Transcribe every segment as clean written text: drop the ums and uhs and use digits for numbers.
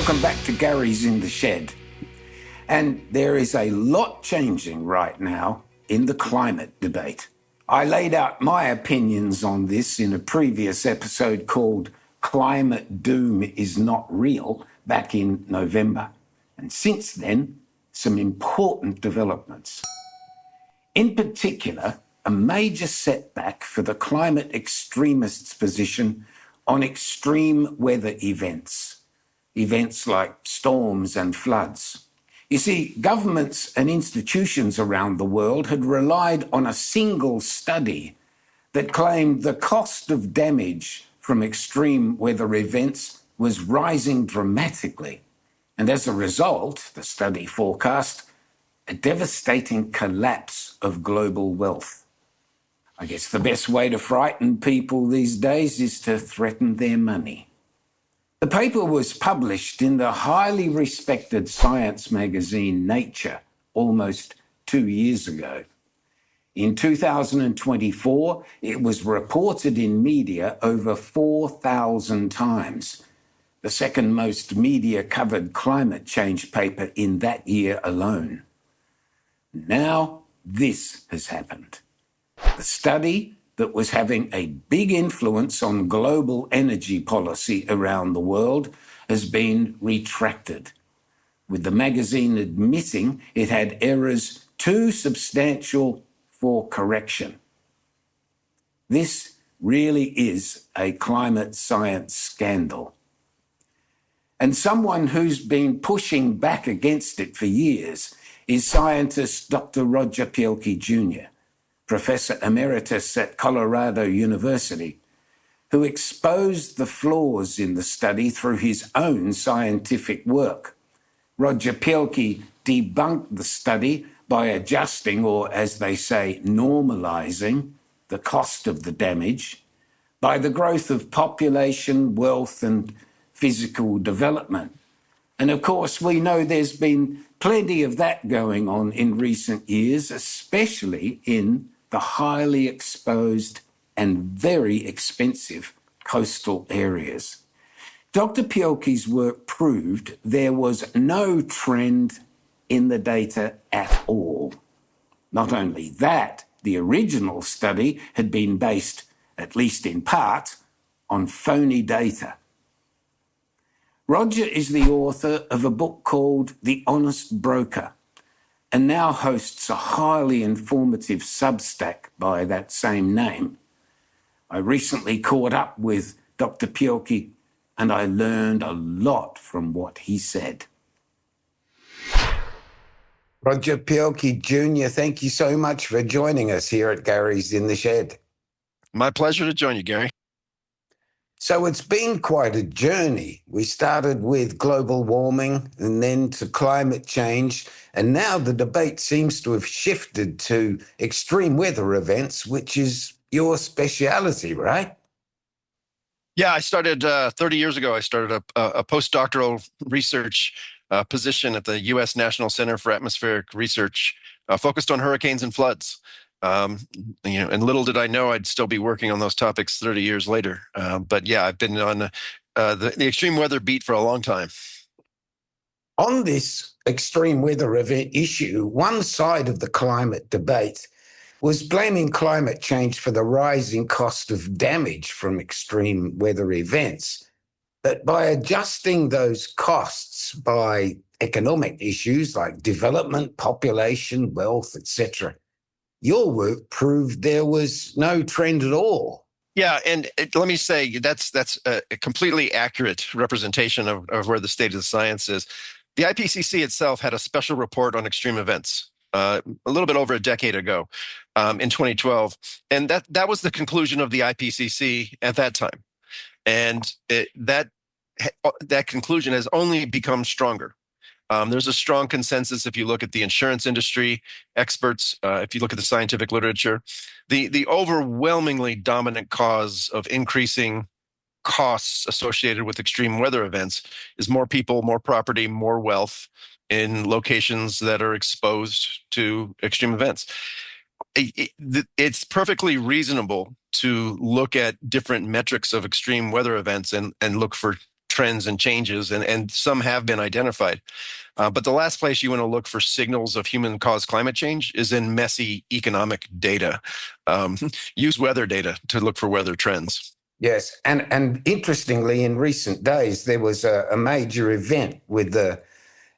Welcome back to Gary's in the Shed. And there is a lot changing right now in the climate debate. I laid out my opinions on this in a previous episode called Climate Doom is Not Real back in November. And since then, some important developments. In particular, a major setback for the climate extremists' position on extreme weather events like storms and floods. You see, governments and institutions around the world had relied on a single study that claimed the cost of damage from extreme weather events was rising dramatically. And as a result, the study forecast a devastating collapse of global wealth. I guess the best way to frighten people these days is to threaten their money. The paper was published in the highly respected science magazine Nature almost 2 years ago. In 2024, it was reported in media over 4,000 times, the second most media-covered climate change paper in that year alone. Now this has happened. The study that was having a big influence on global energy policy around the world has been retracted, with the magazine admitting it had errors too substantial for correction. This really is a climate science scandal. And someone who's been pushing back against it for years is scientist Dr. Roger Pielke Jr., Professor Emeritus at Colorado University, who exposed the flaws in the study through his own scientific work. Roger Pielke debunked the study by adjusting, or as they say, normalizing, the cost of the damage by the growth of population, wealth, and physical development. And of course, we know there's been plenty of that going on in recent years, especially in the highly exposed and very expensive coastal areas. Dr. Pielke's work proved there was no trend in the data at all. Not only that, the original study had been based, at least in part, on phony data. Roger is the author of a book called The Honest Broker, and now hosts a highly informative Substack by that same name. I recently caught up with Dr. Pielke, and I learned a lot from what he said. Roger Pielke Jr., thank you so much for joining us here at Gary's in the Shed. My pleasure to join you, Gary. So it's been quite a journey. We started with global warming and then to climate change, and now the debate seems to have shifted to extreme weather events, which is your speciality, right? Yeah, I started 30 years ago. I started a postdoctoral research position at the U.S. National Center for Atmospheric Research, focused on hurricanes and floods. And little did I know I'd still be working on those topics 30 years later. But yeah, I've been on the extreme weather beat for a long time. On this extreme weather event issue, one side of the climate debate was blaming climate change for the rising cost of damage from extreme weather events. But by adjusting those costs by economic issues like development, population, wealth, etc., your work proved there was no trend at all. Yeah, and let me say that's a completely accurate representation of where the state of the science is. The IPCC itself had a special report on extreme events a little bit over a decade ago, in 2012, and that was the conclusion of the IPCC at that time, and that conclusion has only become stronger. There's a strong consensus if you look at the insurance industry experts, if you look at the scientific literature, the overwhelmingly dominant cause of increasing costs associated with extreme weather events is more people, more property, more wealth in locations that are exposed to extreme events. It's perfectly reasonable to look at different metrics of extreme weather events and look for trends and changes, and some have been identified. But the last place you want to look for signals of human-caused climate change is in messy economic data. Um, use weather data to look for weather trends. Yes, and interestingly, in recent days, there was a major event with the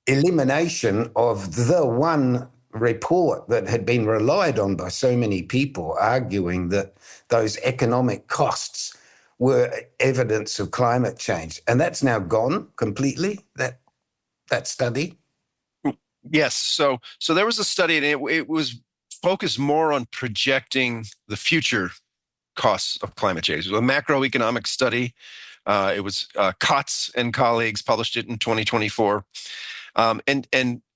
elimination of the one report that had been relied on by so many people, arguing that those economic costs were evidence of climate change, and that's now gone completely. That study. Yes, so there was a study, and it was focused more on projecting the future costs of climate change. It was a macroeconomic study. It was Kotz and colleagues published it in 2024. And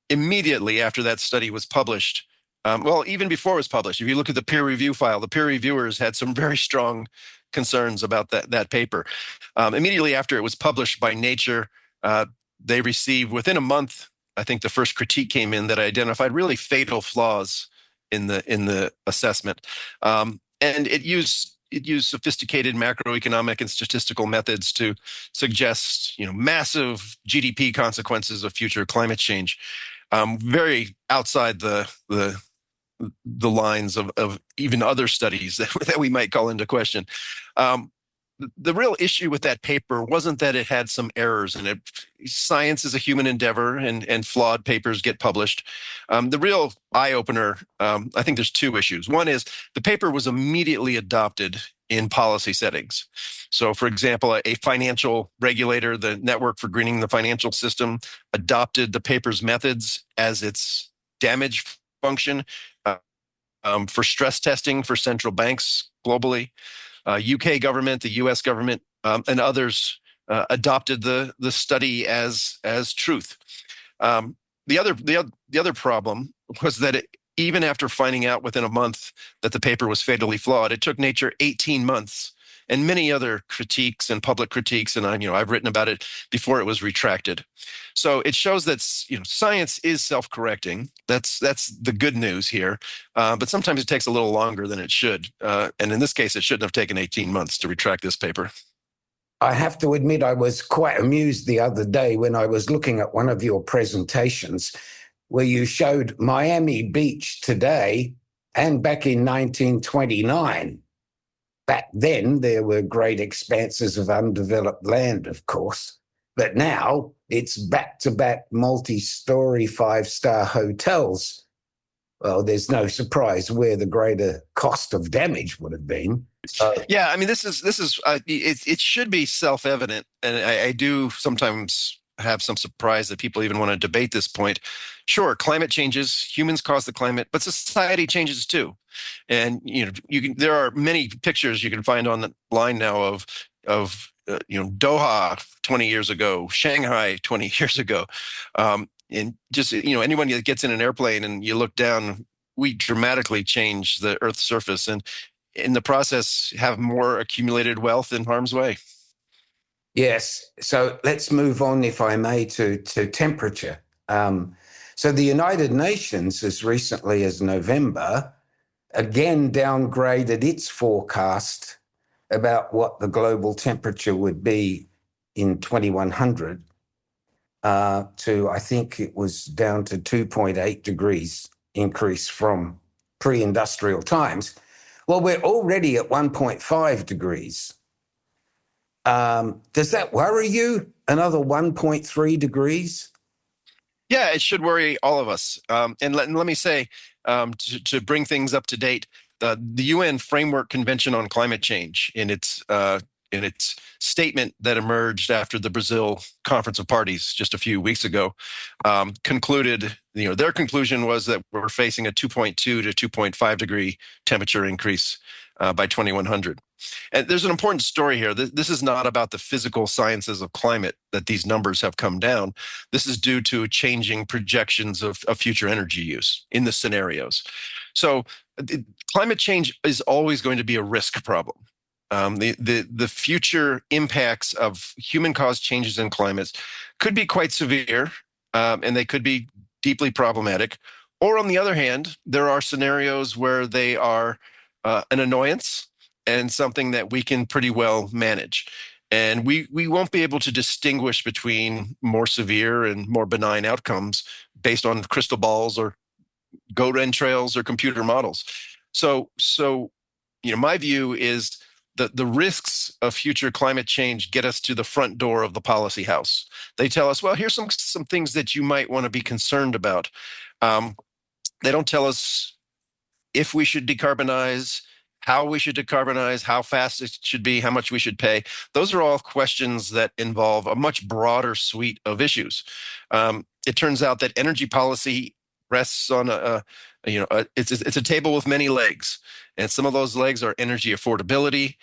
immediately after that study was published, well, even before it was published, if you look at the peer review file, the peer reviewers had some very strong concerns about that paper. Immediately after it was published by Nature, they received, within a month, I think the first critique came in that identified really fatal flaws in the assessment. And it used sophisticated macroeconomic and statistical methods to suggest, massive GDP consequences of future climate change, very outside the lines of even other studies that we might call into question. The real issue with that paper wasn't that it had some errors in it. Science is a human endeavor, and flawed papers get published. The real eye-opener, I think there's two issues. One is the paper was immediately adopted in policy settings. So, for example, a financial regulator, the Network for Greening the Financial System, adopted the paper's methods as its damage function for stress testing for central banks globally. UK government, the US government, and others adopted the study as truth. The other problem was that even after finding out within a month that the paper was fatally flawed, it took Nature 18 months and many other critiques and public critiques, and I've written about it before it was retracted. So it shows that science is self-correcting. That's the good news here. But sometimes it takes a little longer than it should. And in this case, it shouldn't have taken 18 months to retract this paper. I have to admit, I was quite amused the other day when I was looking at one of your presentations where you showed Miami Beach today and back in 1929. Back then, there were great expanses of undeveloped land, of course, but now it's back-to-back multi-story five-star hotels. Well, there's no surprise where the greater cost of damage would have been. Yeah, I mean, this is it should be self-evident, and I do sometimes have some surprise that people even want to debate this point. Sure, climate changes, humans cause the climate, but society changes too. And there are many pictures you can find online now of Doha 20 years ago, Shanghai 20 years ago, and just anyone that gets in an airplane and you look down, we dramatically change the Earth's surface, and in the process have more accumulated wealth in harm's way. Yes. So let's move on, if I may, to temperature. So the United Nations, as recently as November, again downgraded its forecast about what the global temperature would be in 2100 to, I think it was down to 2.8 degrees increase from pre-industrial times. Well, we're already at 1.5 degrees. Does that worry you? Another 1.3 degrees? Yeah, it should worry all of us. And let me say, to bring things up to date, the UN Framework Convention on Climate Change, in its statement that emerged after the Brazil Conference of Parties just a few weeks ago, concluded, their conclusion was that we're facing a 2.2 to 2.5 degree temperature increase by 2100. And there's an important story here. This is not about the physical sciences of climate that these numbers have come down. This is due to changing projections of future energy use in the scenarios. So climate change is always going to be a risk problem. The future impacts of human-caused changes in climates could be quite severe, and they could be deeply problematic. Or on the other hand, there are scenarios where they are an annoyance and something that we can pretty well manage. And we won't be able to distinguish between more severe and more benign outcomes based on crystal balls or goat entrails or computer models. So my view is that the risks of future climate change get us to the front door of the policy house. They tell us, well, here's some things that you might want to be concerned about. Um, they don't tell us if we should decarbonize, how we should decarbonize, how fast it should be, how much we should pay. Those are all questions that involve a much broader suite of issues. It turns out that energy policy rests on it's a table with many legs, and some of those legs are energy affordability,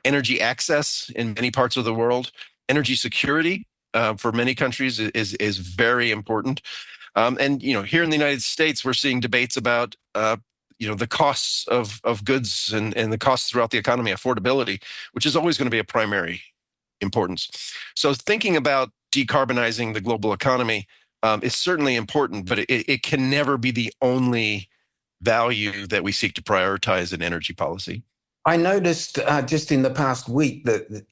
energy access in many parts of the world, energy security. For many countries is very important. And here in the United States, we're seeing debates about the costs of goods and the costs throughout the economy, affordability, which is always going to be a primary importance. So thinking about decarbonizing the global economy is certainly important, but it can never be the only value that we seek to prioritize in energy policy. I noticed just in the past week that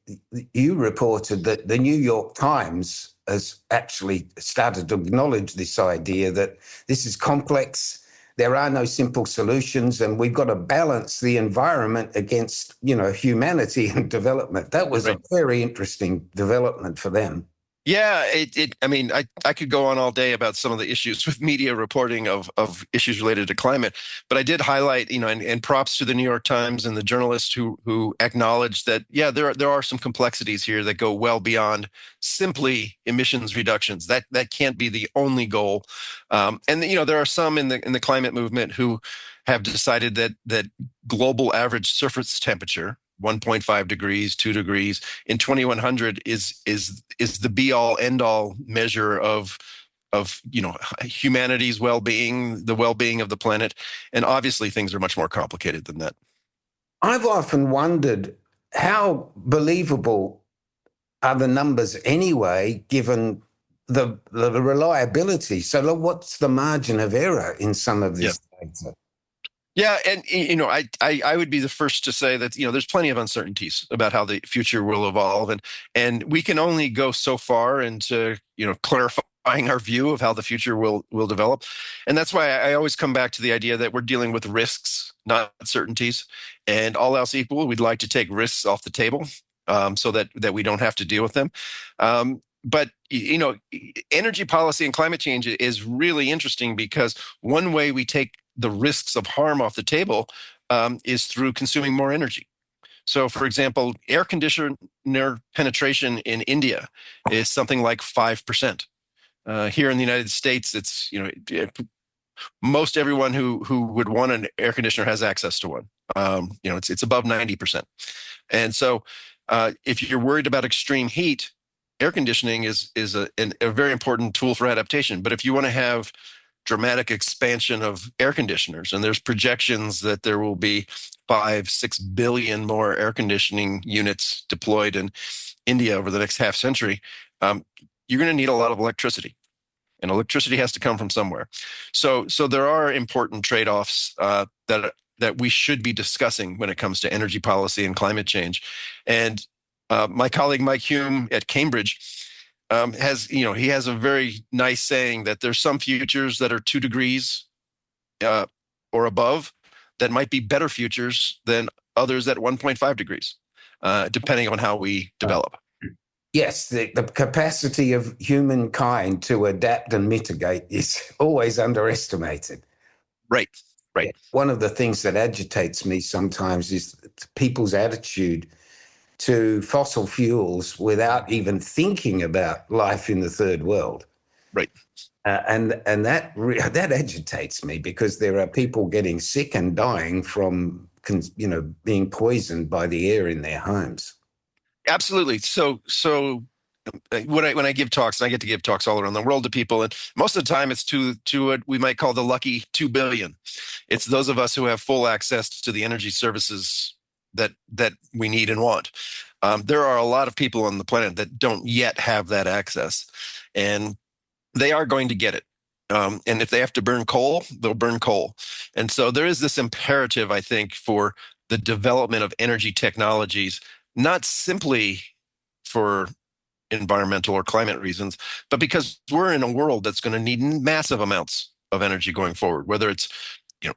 you reported that the New York Times has actually started to acknowledge this idea that this is complex. There are no simple solutions, and we've got to balance the environment against, humanity and development. That was Right. a very interesting development for them. Yeah, I mean, I could go on all day about some of the issues with media reporting of issues related to climate, but I did highlight, and props to the New York Times and the journalists who acknowledged that, yeah, there are some complexities here that go well beyond simply emissions reductions. That can't be the only goal. And there are some in the climate movement who have decided that global average surface temperature, 1.5 degrees, 2 degrees in 2100 is the be all end all measure of humanity's well-being, the well-being of the planet. And obviously things are much more complicated than that. I've often wondered how believable are the numbers anyway, given the reliability. So, what's the margin of error in some of Yeah. this data? Yeah, and I would be the first to say that there's plenty of uncertainties about how the future will evolve, and we can only go so far into clarifying our view of how the future will develop, and that's why I always come back to the idea that we're dealing with risks, not certainties, and all else equal, we'd like to take risks off the table, so that we don't have to deal with them. But energy policy and climate change is really interesting because one way we take the risks of harm off the table is through consuming more energy. So, for example, air conditioner penetration in India is something like 5%. Here in the United States, it's most everyone who would want an air conditioner has access to one. It's above 90%. And so, if you're worried about extreme heat, air conditioning is a very important tool for adaptation. But if you want to have dramatic expansion of air conditioners, and there's projections that there will be 5-6 billion more air conditioning units deployed in India over the next half century, you're going to need a lot of electricity, and electricity has to come from somewhere. So there are important trade-offs that we should be discussing when it comes to energy policy and climate change. And my colleague Mike Hume at Cambridge he has a very nice saying that there's some futures that are 2 degrees or above that might be better futures than others at 1.5 degrees, depending on how we develop. Yes, the capacity of humankind to adapt and mitigate is always underestimated. Right, right, Yeah. One of the things that agitates me sometimes is people's attitude to fossil fuels without even thinking about life in the third world. right. And that agitates me because there are people getting sick and dying from being poisoned by the air in their homes. Absolutely. So when I give talks, and I get to give talks all around the world to people, and most of the time it's to what we might call the lucky 2 billion. It's those of us who have full access to the energy services that we need and want. There are a lot of people on the planet that don't yet have that access, and they are going to get it. And if they have to burn coal, they'll burn coal. And so there is this imperative, I think, for the development of energy technologies, not simply for environmental or climate reasons, but because we're in a world that's going to need massive amounts of energy going forward, whether it's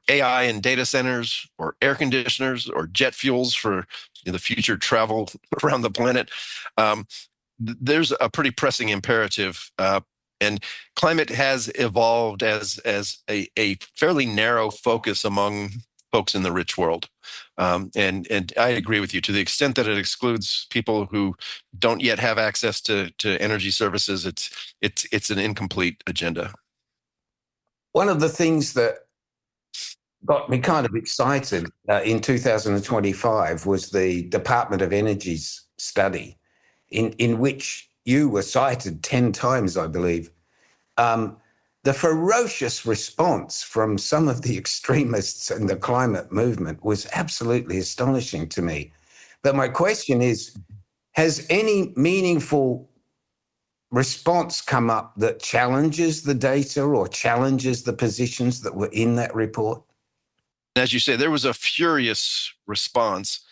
AI and data centers or air conditioners or jet fuels for the future travel around the planet. Um, there's a pretty pressing imperative. And climate has evolved as a fairly narrow focus among folks in the rich world. And I agree with you to the extent that it excludes people who don't yet have access to energy services. It's an incomplete agenda. One of the things that got me kind of excited in 2025 was the Department of Energy's study, in which you were cited 10 times, I believe. The ferocious response from some of the extremists in the climate movement was absolutely astonishing to me. But my question is, has any meaningful response come up that challenges the data or challenges the positions that were in that report? As you say, there was a furious response.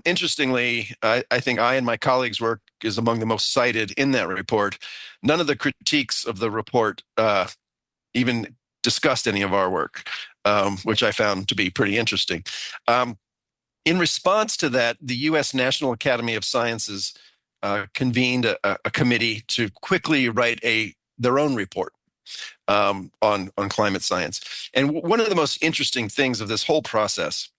Interestingly, I think I and my colleagues' work is among the most cited in that report. None of the critiques of the report even discussed any of our work, which I found to be pretty interesting. In response to that, the U.S. National Academy of Sciences convened a committee to quickly write their own report on climate science. And one of the most interesting things of this whole process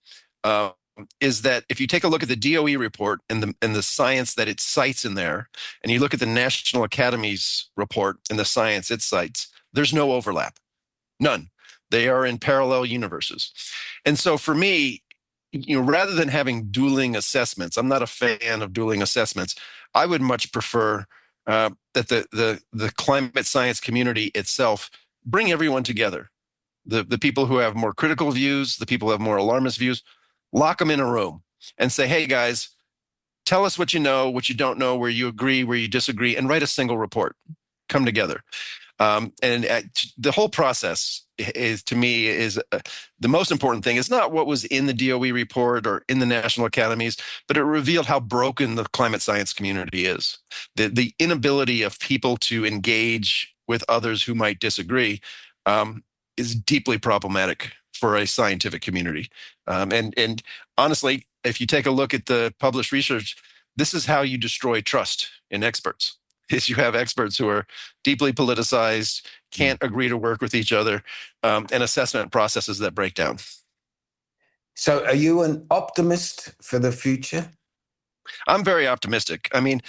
is that if you take a look at the DOE report and the science that it cites in there, and you look at the National Academy's report and the science it cites, there's no overlap, none. They are in parallel universes. And so for me, rather than having dueling assessments, I'm not a fan of dueling assessments. I would much prefer that the climate science community itself bring everyone together. The people who have more critical views, the people who have more alarmist views, lock them in a room and say, hey guys, tell us what you know, what you don't know, where you agree, where you disagree, and write a single report. Come together. And the whole process is, to me, the most important thing. It's not what was in the DOE report or in the National Academies, but it revealed how broken the climate science community is. The inability of people to engage with others who might disagree is deeply problematic for a scientific community. And honestly, if you take a look at the published research, this is how you destroy trust in experts. Is you have experts who are deeply politicized, can't agree to work with each other, and assessment processes that break down. So are you an optimist for the future? I'm very optimistic. I mean,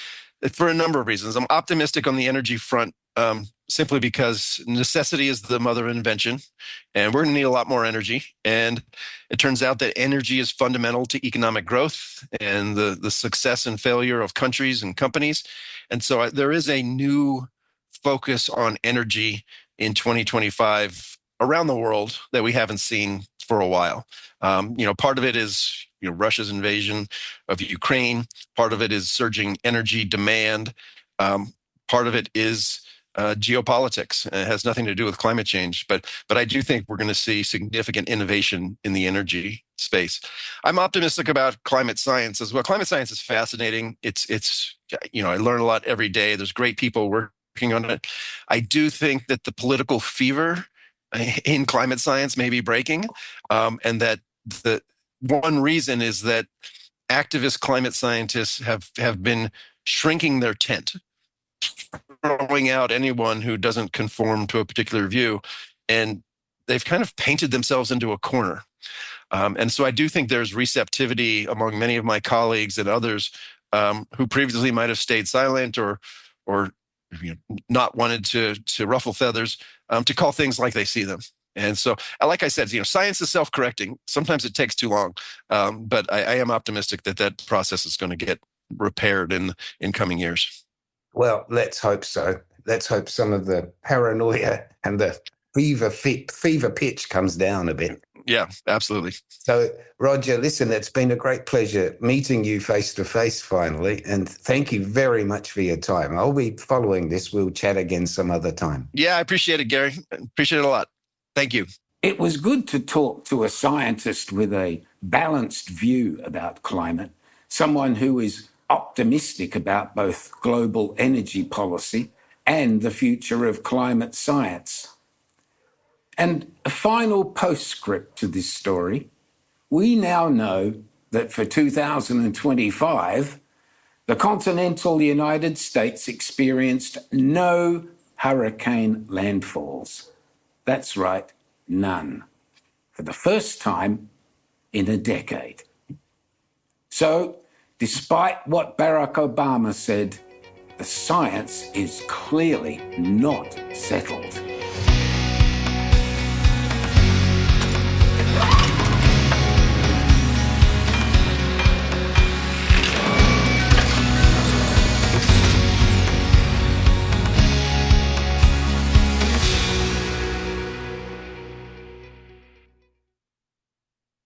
for a number of reasons. I'm optimistic on the energy front simply because necessity is the mother of invention, and we're going to need a lot more energy. And it turns out that energy is fundamental to economic growth and the success and failure of countries and companies. And so there is a new focus on energy in 2025 around the world that we haven't seen for a while. Part of it is Russia's invasion of Ukraine. Part of it is surging energy demand. Part of it is geopolitics. It has nothing to do with climate change, but I do think we're going to see significant innovation in the energy space. I'm optimistic about climate science as well. Climate science is fascinating. It's I learn a lot every day. There's great people working on it. I do think that the political fever in climate science may be breaking, and that the one reason is that activist climate scientists have been shrinking their tent, throwing out anyone who doesn't conform to a particular view, and they've kind of painted themselves into a corner. And so I do think there's receptivity among many of my colleagues and others who previously might have stayed silent or not wanted to ruffle feathers, to call things like they see them. And so, like I said, science is self-correcting. Sometimes it takes too long, but I am optimistic that process is going to get repaired in coming years. Well, let's hope so. Let's hope some of the paranoia and the fever pitch comes down a bit. Yeah, absolutely. So, Roger, listen, it's been a great pleasure meeting you face to face finally. And thank you very much for your time. I'll be following this. We'll chat again some other time. Yeah, I appreciate it, Gary. Appreciate it a lot. Thank you. It was good to talk to a scientist with a balanced view about climate, someone who is optimistic about both global energy policy and the future of climate science. And a final postscript to this story, we now know that for 2025, the continental United States experienced no hurricane landfalls. That's right, none. For the first time in a decade. So, despite what Barack Obama said, the science is clearly not settled.